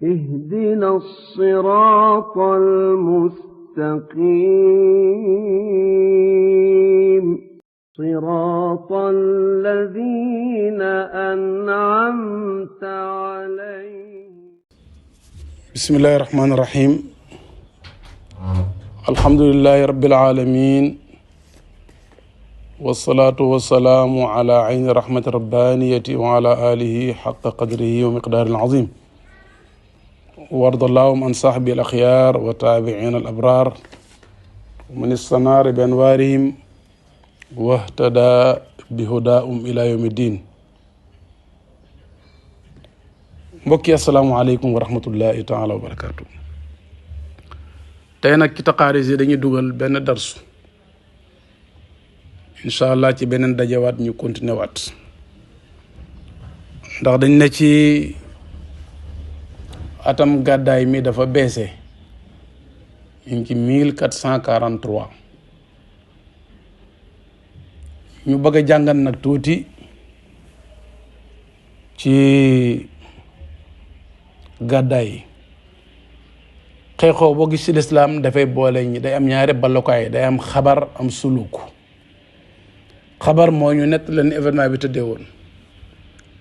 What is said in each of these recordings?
اهدنا الصراط المستقيم صراط الذين أنعمت عليهم. بسم الله الرحمن الرحيم. الحمد لله رب العالمين، والصلاة والسلام على عين رحمة ربانية وعلى آله حق قدره ومقدار العظيم، وارض اللهم عن صحبه الأخيار وتابعين الأبرار ومن استنار بأنوارهم واهتدى بهداهم إلى يوم الدين. mbokki asalaamaaleykum wa rahmatullahi taala wa barakaatu. tey nag ci taqaaris yi dañuy dugal benn darsu, incha allah ci beneen dajewaat ñu continuer waat, ndax dañ ne ci atam gàddaay mi dafa beese, ñu ngi ci 1443. ñu bëgg a jàngat nag tuuti ci gàddaay yi. xeexoo boo gis ci lislaam dafay boole ñi, day am ñaari ballukaay, day am xabar am suluk. xabar moo ñu nett leen événement bi tëddee woon.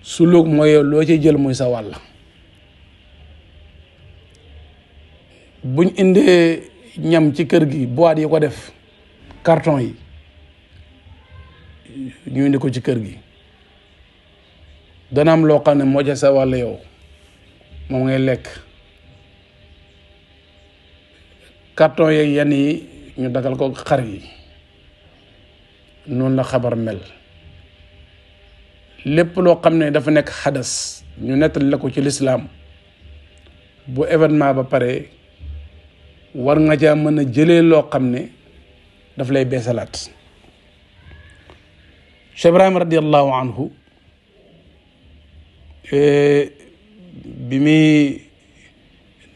suluk mooy loo ci jël muy sa wàll. buñ indee ñam ci kër gi, boîte yi ko def, carton yi ñu indi ko ci kër gi, dana am loo xam ne moo ca sa wàll yow moom ngay lekk. carton yeeg yenn yi ñu dagal ko xar yi. noonu la xabar mel. lépp loo xam ne dafa nekk xadas ñu nettali la ko ci lislaam, bu événement ba pare war nga caa mën a jëlee loo xam ne daf lay beesalaat. Cheikh Ibrahima radiallahu anhu bi muy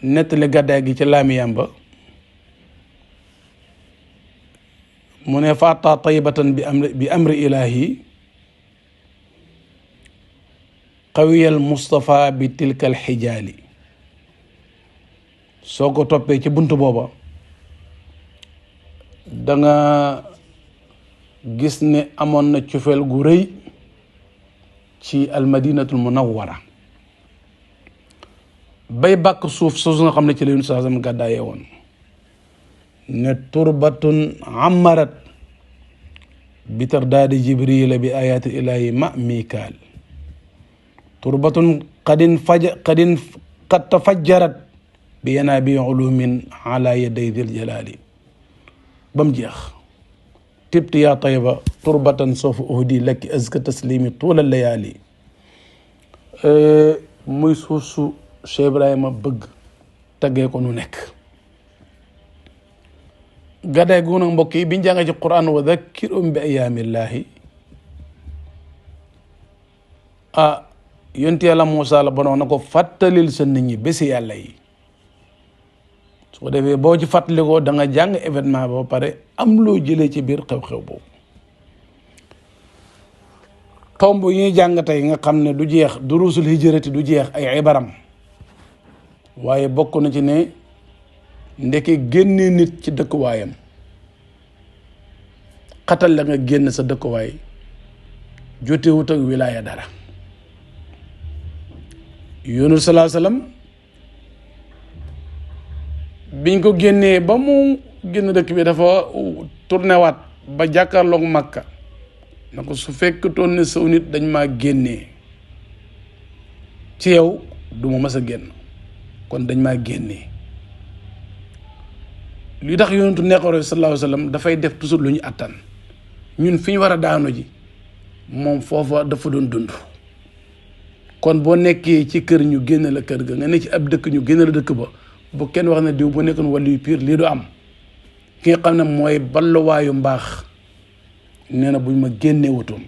nettali gàddaay gi ci laamiyam ba mu ne faata taybatan bi amri ilahi qawiyal Mustafa bi tilkal xijaali. soo ko toppee ci bunt booba danga gis ne amoon na cofeel gu rëy ci almadinatul munawwara bay bàkk suuf soosu nga xam ne ci la Yonent sallallahu alayhi wa sallam gàddaayee woon ne turbatun amarat bi tardaadi jibrila bi ayaati ilahi ma mikaal. turbatun qad tafajjarat bi yanaabi ulumin ala yaday dil jalaali. ba mu jeex. tibti yaa tayba turbatan sawfa uhdi lakki azka taslimi tuula layaali. muy suuf su Cheikh Ibrahima bëgg taggee ko nu nekk. gàddaay gu nag mbokk yi biñ jàng ci Quran wa dhakkirhum bi ayaamillaahi, yonent yàlla Muusaa la bonoon na ko fàttalil sa nit ñi bési yàlla yi. su ko defee boo ci fàttalikoo da nga jàng événement ba pare am loo jëlee ci biir xew-xew boobu. tomb yi ñuy jàng tey nga xam ne du jeex, duruusul hijrati du jeex ay ibaram, waaye bokk na ci ne ndeke génne nit ci dëkkuwaayam, xatal la nga génn sa dëkkuwaay, jotewut ak wilaaya dara. Yunus sallallahu alayhi wasallam biñ ko génnee ba mu génn dëkk bi dafa tourné waat ba jàkkaarloog Makka na ko su fekktoon ne saw nit dañ maa génnee ci yow du ma mës a génn, kon dañ maa génnee. li tax yonentu nekkoro sallallahu alayhi wasallam dafay def toujours lu ñu attan. ñun fi ñu war a daanu ji moom foofa dafa doon dund. kon boo nekkee ci kër ñu génn la kër ga, nga ne ci ab dëkk ñu génn la dëkk ba, bu kenn wax ne diw bu nekkoon wàllu yu pire lii du am. ki nga xam ne mooy balluwaayu mbaax nee na buñ ma génnee wutoon.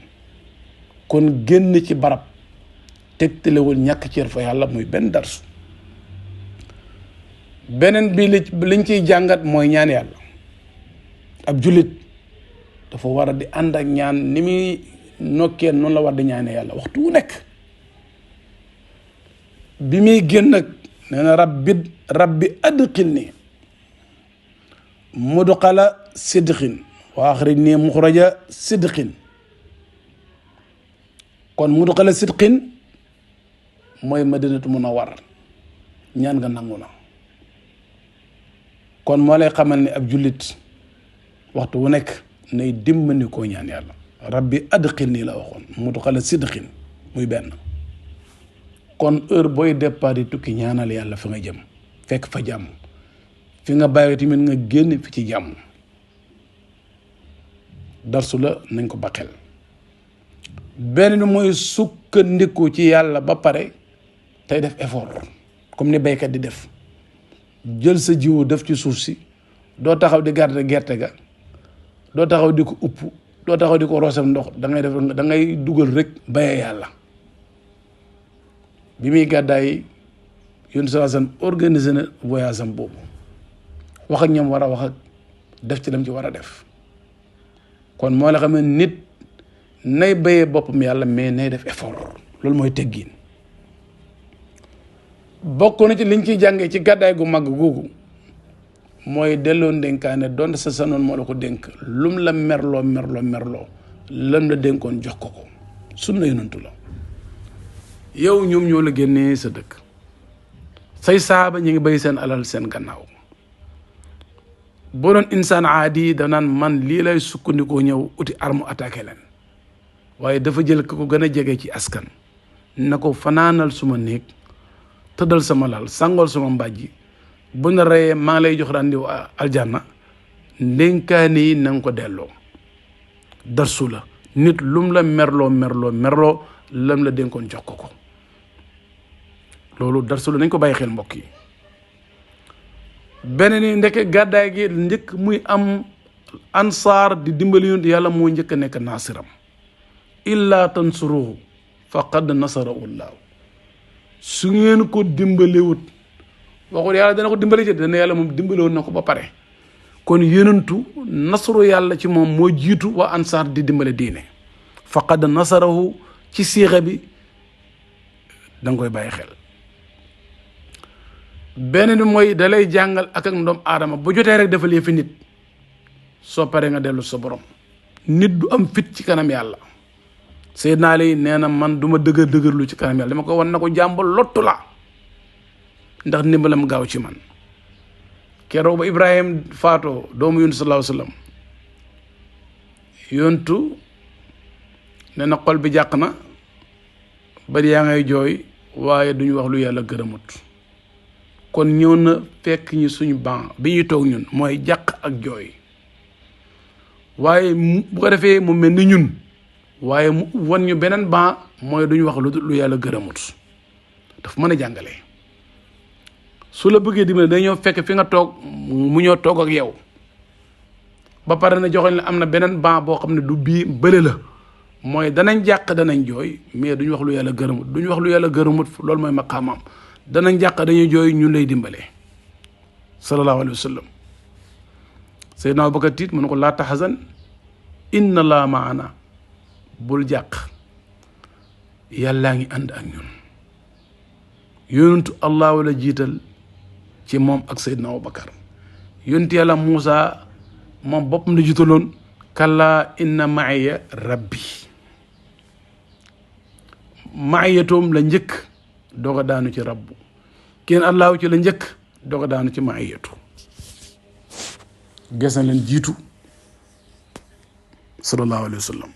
kon génn ci barab tegtalewul ñàkk cër fa yàlla, muy benn darsu. beneen bi liñ ciy jàngat mooy ñaan yàlla. ab jullit dafa war a di ànd ak ñaan ni muy nokkee noonu la war di ñaane yàlla waxtu wu nekk. bi muy génn nag nee na rabbi adxilni mudxala sidqin wa axrijni muxraja sidqin. kon mudxala sidqin mooy madinatu munawwara ñaan nga nangu na. kon moo lay xamal ni ab jullit waxtu wu nekk nay dimbali koo ñaan yàlla. rabbi adxilni la waxoon mudxala sidqin muy benn. kon heure booy départ di tukki ñaanal yàlla fa nga jëm fekk fa jàmm, fi nga bàyyi tamit nga génn fi ci jàmm. darsu la nañ ko baqel. benn bi mooy sukkandiku ci yàlla ba pare tey def effort comme ni baykat di def, jël sa jiwu def ci suuf si, doo taxaw di garder gerte ga, doo taxaw di ko upp, doo taxaw di ko roosam ndox, da ngay dugal rek bayee yàlla. bi muy gàddaay Yonent sallallahu alayhi wasallam organisé na voyage am boobu, wax ak ñoom war a wax ak def ci lam ci war a def. kon moo la xam ne nit nay bayee boppam yàlla mais nay def effort, loolu mooy teggiin. bokk na ci liñ ciy jàngee ci gàddaay gu mag googu mooy delloo ndénkaane doon sa sanoon moo la ko dénk, lum la merloo lam la dénkoon jox ko sunna Yonent la. yow ñoom ñoo la génnee sa dëkk, say saaba ñu ngi bay seen alal seen gannaaw. boo doon insaan aadi da naan man lii lay sukkandikoo ñëw uti arme attaqué leen, waaye dafa jël ko gën a jege ci askan na ko fanaanal suma néeg, tëddal sama lal, sàngool sama mbàjji, bu na reyee maa ngi lay jox rendez-vous aljanna. ndénkaane yi na nga ko delloo. darsu la nit lum la merloo lam la dénkoon jox ko. loolu darsu la nañ ko bàyyi xel mbokk yi. beneen ni ndeke gàddaay gi njëkk muy am ansaar di dimbali Yonent yàlla moo njëkk a nekk naasiram. illa tansuruhu faqad nasarahu llaahu. su ngeen ko dimbalewut, waxul yàlla dana ko dimbali ci, dana yàlla moom dimbalewoon na ko ba pare. kon yonentu nasru yàlla ci moom moo jiitu waa ansaar di dimbale diine. faqad nasarahu ci siixa bi danga koy bàyyi xel. beneen bi mooy dalay jàngal ak ndoom aadama bu jotee rek defal yëfi nit, soo paree nga dellu sa borom. nit du am fit ci kanam yàlla. Seydina Ali nee na man du ma dëgërlu ci kanam yàlla, dama ko wan na ko jàmbal lottu la ndax ndimbalam gaaw ci man. keroog ba Ibrahim faatoo doomu Yonent sallallahu alayhi wasallam, yontu nee na xol bi jàq na bari yaa ngay jooy, waaye duñu wax lu yàlla gërëmut. kon ñëw na fekk ñi suñu ban bi ñuy toog ñun mooy jàq ak jooy, waaye bu ko defee mu mel ni ñun, waaye mu wan ñu beneen ban mooy duñu wax lu yàlla gërëmut. daf mën a jàngale. su la bëggee dimbali day ñëw fekk fi nga toog mu ñëw toog ak yow ba pare na joxoñ la am na beneen ban boo xam ne du bii bële la, mooy danañ jàq danañ jooy mais duñu wax lu yàlla gërëmut. loolu mooy maqaamam. danañ jàq dañuy jooy ñun lay dimbale. sallallahu alayhi wa sallam. Seydina Abubakar tiit mu ne ko laa taxzan inna laa maana, bul jàq yàllaa ngi ànd ak ñun. yonentu allah wala jiital ci moom ak Seydina Abubakar. yonentu yàlla Muusa moom boppam la jiitaloon, kallaa inna ma'iya rabbi. ma'iyatoom la njëkk doog a daanu ci rabbu, kenn allahu ci la njëkk doog a daanu ci ma'iyatu. ges na leen jiitu sallallahu alayhi wa sallam.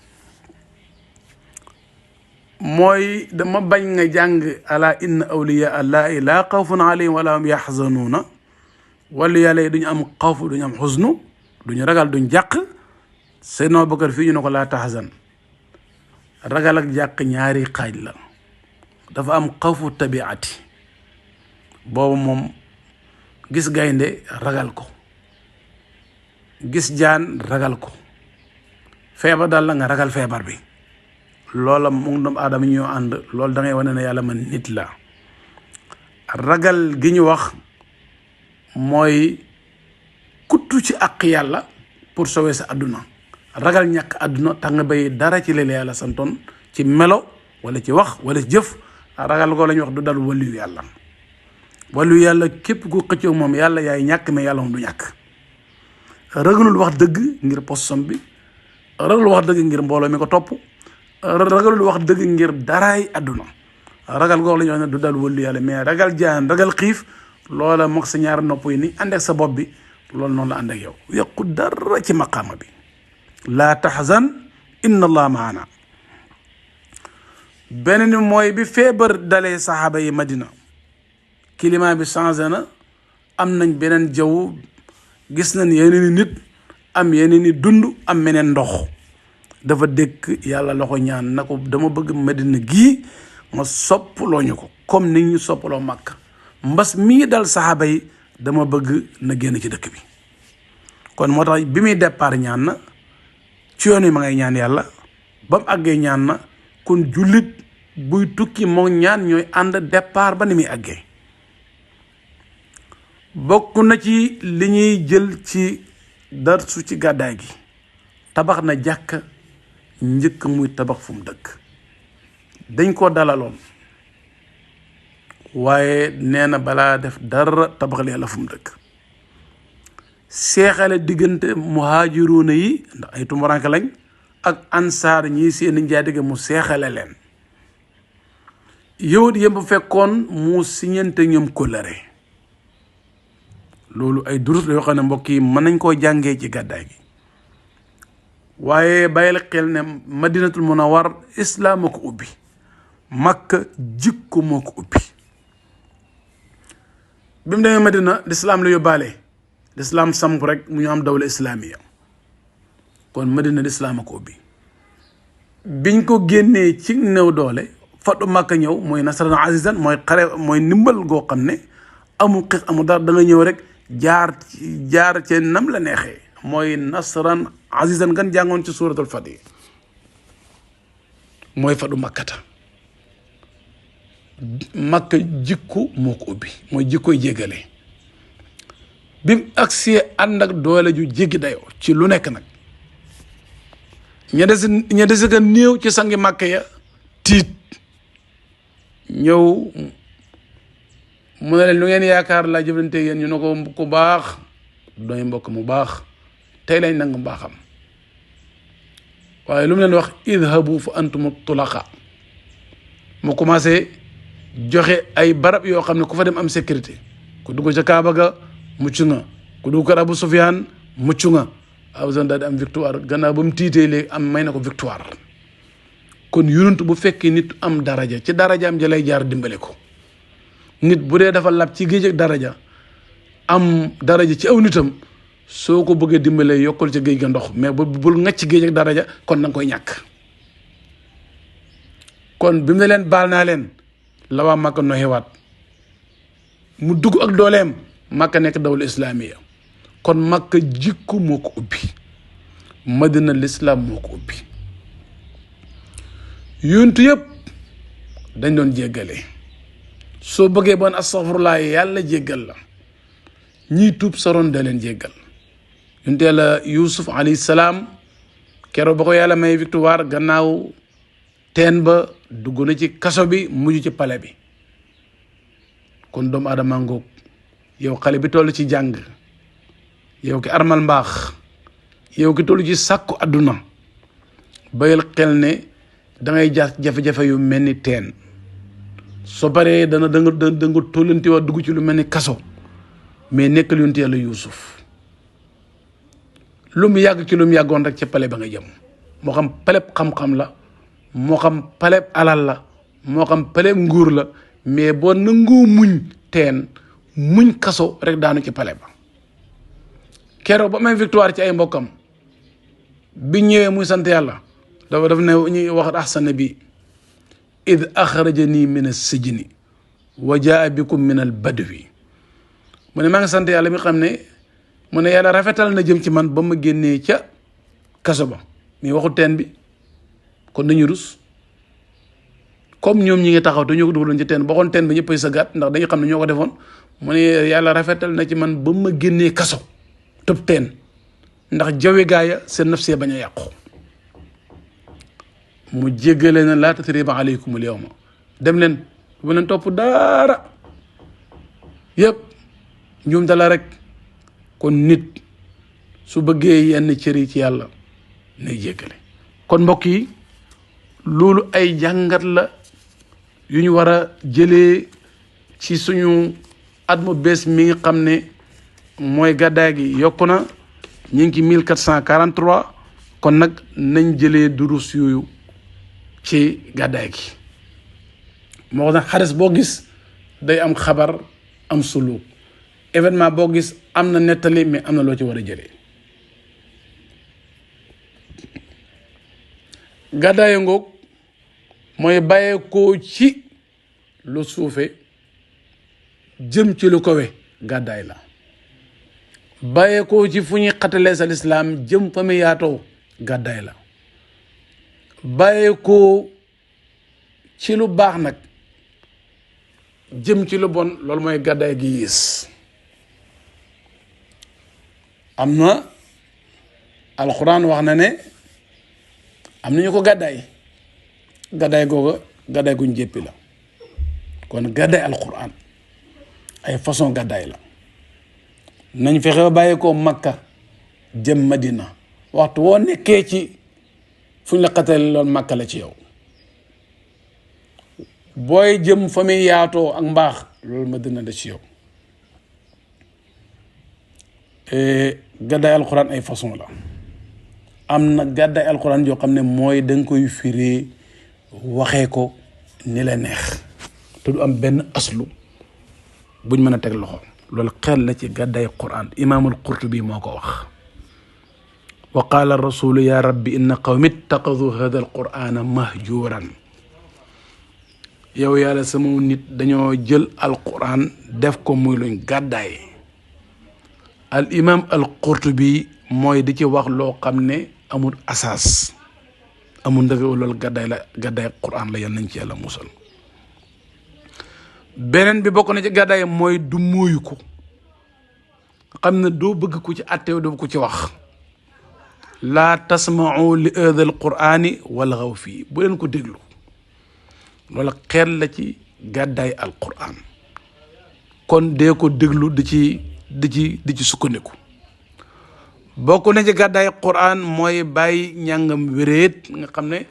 mooy dama bañ nga jàng ala inna awliya allahi laa xawfun alayhim wala hum yaxzanuuna. wala yàlla yi duñu am xawfu, duñu am xusnu, duñu ragal, duñ jàq. Seydina Abubakar fii ñu ne ko laa taxzan. ragal ak jàq ñaari xaaj la. dafa am xawfu tabiati, boobu moom gis gaynde ragal ko, gis jaan ragal ko, feebar dal la nga ragal feebar bi. loola mu doomu aadama ñoo ànd. loolu da ngay wane ne yàlla man nit la. ragal gi ñu wax mooy kuttu ci àq yàlla pour sauver sa àdduna. ragal ñàkk àdduna tax nga bay dara ci leen yàlla santoon ci melo wala ci wax wala ci jëf. ragal ko la ñuy wax du dal waliyu yàlla. wàllu yàlla képp ku xëccoo moom yàlla yaay ñàkk mais yàlla moom du ñàkk. ragalul wax dëgg ngir postom bi, ragalul wax dëgg ngir mbooloo mi ko topp, ragalul wax dëgg ngir daraay àdduna. ragal googu la ñuy wax ne du dal wàllu yàlla, mais ragal jaan ragal xiif loola moog sa ñaari nopp yi ni ànd ak sa bopp bi loolu noonu la ànd ak yow. yàqu dara ci maqaama bi. laa taxzan inna allah maana. beneen mooy bi feebar dalee saxaaba yi Madina, climat bi changé na, am nañ beneen jaww, gis nañ yeneen i nit, am yeneen i dund, am meneen ndox. dafa dëkk yàlla loxo ñaan na ko dama bëgg Madina gii nga soppaloo ñu ko comme ni ñu soppaloo Makka. mbas mii dal saxaaba yi dama bëgg na génn ci dëkk bi. kon moo tax bi muy départ ñaan na, ci yoon wi ma ngay ñaan yàlla, ba mu àggee ñaan na. kon jullit buy tukki moo ñaan ñooy ànd départ ba ni muy àggee. bokk na ci li ñuy jël ci darsu ci gàddaay gi, tabax na jàkka njëkk muy tabax fu mu dëkk. dañ ko dalaloon waaye nee na balaa def dara tabaxal yàlla fu mu dëkk. seexale diggante muhaajiruuna yi ndax ay tumuranke lañ ak ansaar ñii seen njaatige mu seexale leen. yahud yëpp fekkoon mu siñante ñoom kóllëre. loolu ay durus la yoo xam ne mbokk yi mën nañ koo jàngee ci gàddaay gi. waaye bàyyil xel ne madinatul munawwar islaam moo ko ubbi, makka jikko moo ko ubbi. bi mu demee madina lislaam la yóbbaale, lislaam samp rek mu ñu am dawla islaamiya. kon madina lislaam a ko ubbi. biñ ko génnee ci néew doole fatu makka ñëw mooy nasran azizan, mooy xare, mooy ndimbal goo xam ne amul xeex amul dara, da nga ñëw rek jaar ci nam la neexee. mooy nasran azizan gan jàngoon ci suuratul Fatih, mooy fatu makkata. makka jikko moo ko ubbi, mooy jikkoy jéggale. bi mu agsee ànd ak doole ju jéggi dayoo ci lu nekk nag. ña desi ka néew ci sangi makka ya tiit ñëw mu ne leen lu ngeen yaakaar laa jëflante yéen ñu ne ko ku baax doy mbokk mu baax tey lañ nangu mbaaxam. waaye lu mu leen wax idhabu fa antum tulaqa. mu commencé joxe ay barab yoo xam ne ku fa dem am sécurité. ku dugg ca Kaaba ga mucc nga, ku dugg kër Abu Sufyaan mucc nga. Abu Sufyaan daal di am victoire gannaaw ba mu tiitee léegi am may na ko victoire. kon yonent bu fekkee nit am daraja ci darajaam ja lay jaar dimbale ko. nit bu dee dafa lab ci géej ak daraja am daraja ci aw nitam soo ko bëggee dimbalee yokkal ca géej ga ndox, mais bul ngacc ci géej ak daraja kon da nga koy ñàkk. kon bi mu ne leen baal naa leen la waa Makka noxewaat mu dugg ak dooleem Makka nekk dawla islaamiya. kon Makka jikko moo ko ubbi, Madina lislaam moo ko ubbi. yonent yëpp dañ doon jéggale. soo bëggee bon astaghfirullah yàlla jéggal la, ñii tuub saroon da leen jéggal. yonent yàlla Yuusuf alayhi salaam keroog ba ko yàlla may victoire gannaaw teen ba dugg na ci kaso bi mujj ci pale bi. kon doomu aadama ngoog, yow xale bi toll ci jàng, yow ki armal mbaax, yow ki toll ci sàkku àdduna, bayal xel ne dangay jaar jafe-jafe yu mel ni teen. soo paree da nga tollanti waa dugg ci lu mel ni kaso, mais nekkal yonent yàlla Yuusuf lu mu yàgg ci lu mu yàggoon rek ca pale ba nga jëm. moo xam paleb xam-xam la, moo xam paleb alal la, moo xam paleb nguur la, mais boo nangoo muñ teen muñ kaso rek daanu ci pale ba. keroog ba may victoire ci ay mbokkam bi ñëwee muy sant yàlla dafa ne ñuy wax ahsana bi id axrajani min as-sijni wa jaa bikum min al-badwi. mu ne maa ngi sant yàlla mi xam ne mu ne yàlla rafetal na jëm ci man ba ma génnee ca kaso ba. mais waxu teen bi kon dañu rus comme ñoom ñi ngi taxaw te ñoo ko dugaloon ci teen ba waxoon teen bi ñëppay sa gàtt ndax dañu xam ne ñoo ko defoon. mu ne yàlla rafetal na ci man ba ma génnee kaso tëb teen ndax jawe gaaya seen nafsee bañ a yàqu. mu jéggale na laa tatriba aleykum al yawma, dem leen bu leen topp dara. yëpp njuumte la rek. kon nit su bëggee yenn cër yi ci yàlla nay jéggale. kon mbokk yi loolu ay jàngat la yu ñu war a jëlee ci suñu at mu bees mi nga xam ne mooy gàddaay gi yokku na ñu ngi ci 1443 kon nag nañ jëlee durus yooyu ci gàddaay gi. moo tax xaris boo gis day am xabar am suluk événement boo gis am na nettali mais am na loo ci war a jëlee. gàddaayu ngoog mooy bàyyeekoo ci lu suufe jëm ci lu kawe gàddaay la. bàyyeekoo ci fu ñuy xatalee sa lislaam jëm fa mu yaatoo gàddaay la. bàyyeekoo ci lu baax nag jëm ci lu bon loolu mooy gàddaay gi yées. am na alxuraan wax na ne am nañu ko gàddaay googa gàddaay guñ jéppi la. kon gàddaay alxuraan ay façon gàddaay la. nañ fexe ba bàyyi ko Makka jëm Madina waxtu woo nekkee ci fuñ la xatale loolu Makka la ci yow. booy jëm fa muy yaatoo ak mbaax loolu Madina la ci yow. gàddaay alxuraan ay façon la. am na gàddaay alxuraan yoo xam ne mooy da nga koy firee waxee ko ni la neex te du am benn aslu buñ mën a teg loxo. loolu xel la ci gàddaay quraan. imaamul qurtubi moo ko wax. wa qaala rasulu ya rabbi inna qawmi ittaqadu hada alqurana mahjuran. yow yàlla sama nit dañoo jël alquran def ko muy luñ gàddaay. al imam al qurtubi mooy di ci wax loo xam ne amul asaas amul ndëgg loolu gàddaay la. gàddaay quran la. yal nañ ci yàlla musal. beneen bi bokk na ci gàddaay mooy du mooyu ko xam ne doo bëgg ko ci attew doo ko ci wax. laa tasma'u li hada al qurani walghaw fii bu leen ko déglu. loolu xel la ci gàddaay al quran. kon dee ko déglu di ci sukkandiku. bokk na ci gàddaay quran mooy bàyyi ñàngam wéreet nga xam ne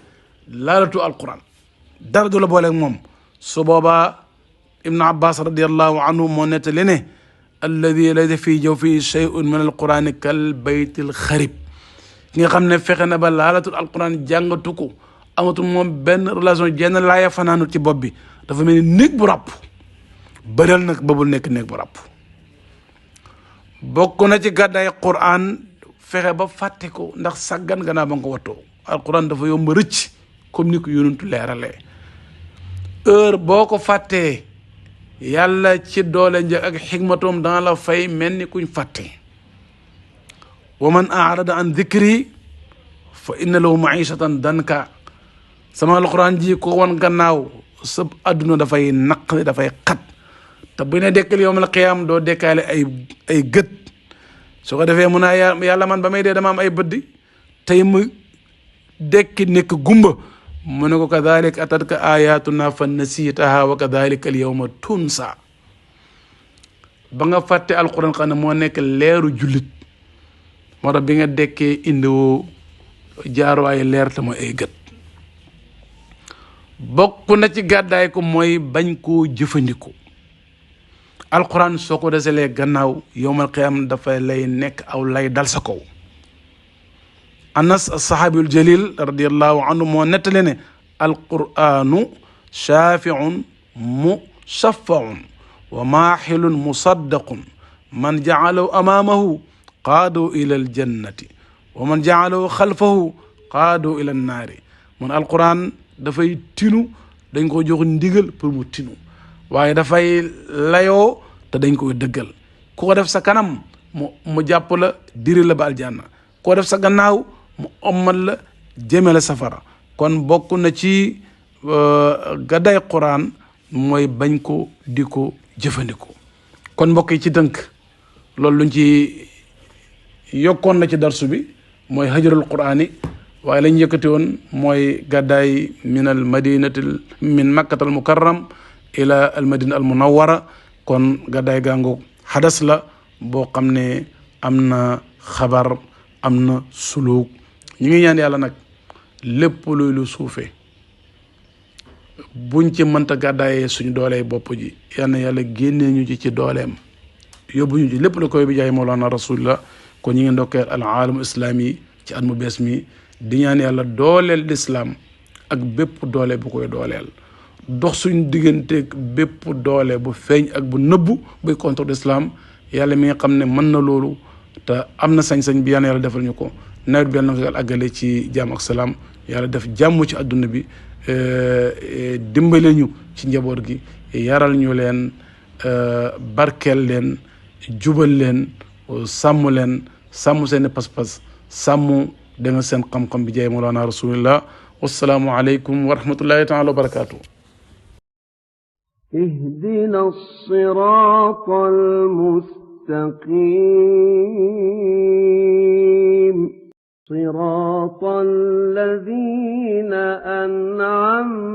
laalatu al quran dara du la booleeg moom. su boobaa ibnu abbas radiallahu anhu moo nettali ne alladi laysa fii jawfihi shay'un min alqurani kal baytil xarib. ki nga xam ne fexe na ba laalatul alquran jàngatu ko amatul moom benn relation jenn laaya fanaanut ci bopp bi dafa mel ni néeg bu ràpp. bëral nag babul nekk néeg bu ràpp. bokk na ci gàddaay quran fexe ba fàtte ko ndax sàggan gannaaw ba nga ko wattoo. alquran dafa yomb rëcc comme ni ko yonentu leeralee. heure boo ko fàttee yàlla ci doole njëkk ak xikmatoom dana la fay mel ni kuñ fàtte. wa man arada an dhikri fa inna lahu maishatan danka. sama alquran ji ko wan gannaaw sëb adduna dafay naq dafay xat. te bu ne dekkal yawmal qiyaam doo dekkaale ay gët. su ko defee mun naa yàlla man ba may dee dama am ay bët di tey mu dekki nekk gumba. mu ne ko kadhalika atatka ayatuna fa nasitaha wa kadhalika al yawma tunsa. ba nga fàtte alquran xam ne moo nekk leeru jullit moo tax bi nga dekkee indiwoo jaaruwaayu leer te mooy ay gët. bokk na ci gàddaay ko mooy bañ koo jëfandikoo. alquran soo ko deselee gannaaw yowmal qiyaam dafay lay nekk aw lay dal sa kaw. anas saxaabiyul jalil radiallahu anhu moo nettali ne alquranu shaafiun mushaffaun wa maaxilun musaddaqun man jacalahu amaamahu qaadu ila aljannati wa man jacalahu xalfahu qaadu ila annaari. mun alquran dafay tinu dañ ko jox ndigal pour mu tinu waaye dafay layoo te dañ koy dëggal. ku ko def sa kanam mu jàpp la diri la ba aljanna. ku ko def sa gannaaw mu ommal la jëme la safara. kon bokk na ci gàddaay quran mooy bañ ko di ko jëfandikoo. kon mbokk yi ci dënk loolu luñ ci yokkoon na ci darsu bi mooy hajrul qurani. waaye lañ yëkkati woon mooy gàddaay min al madinatil min makkatal mukarram ila al madina al munawwara kon gàddaay gàngoog xadas la boo xam ne am na xabar am na suluk ñu ngi ñaan yàlla nag lépp luy lu suufe buñ ci mënta gàddaayee suñu doolee bopp ji yal na yàlla génnee ñu ci dooleem yóbbu ñu ci lépp la koy bi jaay Mawlana Rasulullah kon ñu ngi ndokkeel al aalamu islami ci at mu bees mi di ñaan yàlla dooleel lislaam ak bépp doole bu koy dooleel dox suñu digganteeg bépp doole bu feeñ ak bu nëbbu buy contre l'islam yàlla mi nga xam ne mën na loolu te am na sañ-sañ bi yàlla defal ñu ko nawet bi yàlla na ko àggale ci jàmm ak salaam yàlla def jàmm ci adduna bi dimbale ñu ci njaboot gi yaral ñu leen barkeel leen jubal leen sàmm seen pas-pas sàmm da nga seen xam-xam bi jaay Mawlana Rasulillah wassalaamu aleykum wa rahmatullahi taala wa barakatuh اهدنا الصراط المستقيم صراط الذين أنعمت